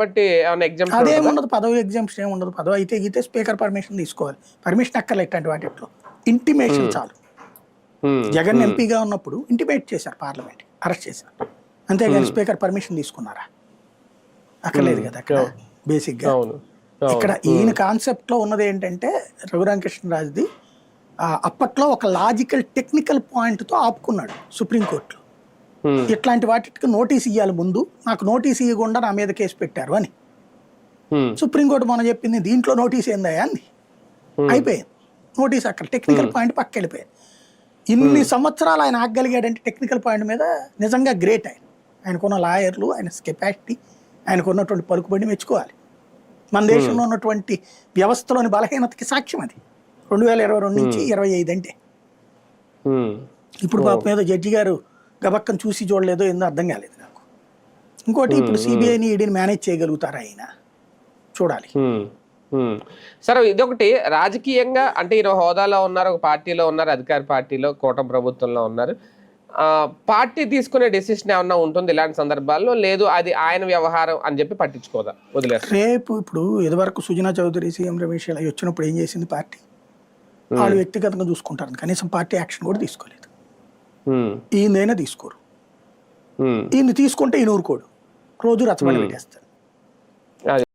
బట్టి ఏమైనా ఎగ్జామ్షన్ అదేం ఉంటుందా? ఉండదు, పదవి ఎగ్జామ్షన్ ఏమి ఉండదు. పదవి అయితే గీతే స్పీకర్ పర్మిషన్ తీసుకోవాలి. పర్మిషన్ అక్కర్లే ఇట్లాంటి వాటిలో, ఇంటిమేషన్ చాలు. జగన్ ఎంపీగా ఉన్నప్పుడు ఇంటిమేట్ చేశారు, పార్లమెంట్ అరెస్ట్ చేశారు, అంతేగాని స్పీకర్ పర్మిషన్ తీసుకున్నారా? అక్కర్లేదు కదా అక్కడ బేసిక్గా. అవును ఇక్కడ ఈయన కాన్సెప్ట్లో ఉన్నది ఏంటంటే రఘురామకృష్ణరాజుది అప్పట్లో ఒక లాజికల్ టెక్నికల్ పాయింట్తో ఆపుకున్నాడు సుప్రీంకోర్టులో. ఇట్లాంటి వాటికి నోటీస్ ఇవ్వాలి ముందు, నాకు నోటీస్ ఇవ్వకుండా నా మీద కేసు పెట్టారు అని. సుప్రీంకోర్టు మనం చెప్పింది దీంట్లో నోటీస్ ఏందయ్యా అని. అయిపోయింది నోటీస్, అక్కడ టెక్నికల్ పాయింట్ పక్క వెళ్ళిపోయింది. ఇన్ని సంవత్సరాలు ఆయన ఆగగలిగాడంటే టెక్నికల్ పాయింట్ మీద నిజంగా గ్రేట్. ఆయనకున్న లాయర్లు, ఆయన కెపాసిటీ, ఆయనకున్నటువంటి పలుకుబడి మెచ్చుకోవాలి. మన దేశంలో ఉన్నటువంటి వ్యవస్థలోని బలహీనతకి సాక్ష్యం అది 2022 నుంచి 25 అంటే. ఇప్పుడు పాపం మీద జడ్జి గారు గబక్కను చూసి చూడలేదో ఏందో అర్థం కాలేదు నాకు. ఇంకోటి, ఇప్పుడు సిబిఐని ఈడీని మేనేజ్ చేయగలుగుతారా ఆయన చూడాలి. సరే, ఇదొకటి రాజకీయంగా అంటే ఈయన హోదాలో ఉన్నారు, ఒక పార్టీలో ఉన్నారు, అధికార పార్టీలో, కూటమి ప్రభుత్వంలో ఉన్నారు. పార్టీ తీసుకునే డెసిషన్ ఏమన్నా ఉంటుంది ఇలాంటి సందర్భాల్లో? లేదు అది ఆయన వ్యవహారం అని చెప్పి పట్టించుకోదా, వదిలేస్తారు? రేపు ఇప్పుడు ఇదివరకు సుజనా చౌదరి, సీఎం రమేష్ ఇలా వచ్చినప్పుడు ఏం చేసింది పార్టీ? వాళ్ళు వ్యక్తిగతంగా చూసుకుంటారు, కనీసం పార్టీ యాక్షన్ కూడా తీసుకోలేదు. ఈయనైనా తీసుకోరు. ఈయన తీసుకుంటే ఈయన ఊరుకోడు, రోజు రచ్చబండ పెట్టేస్తారు.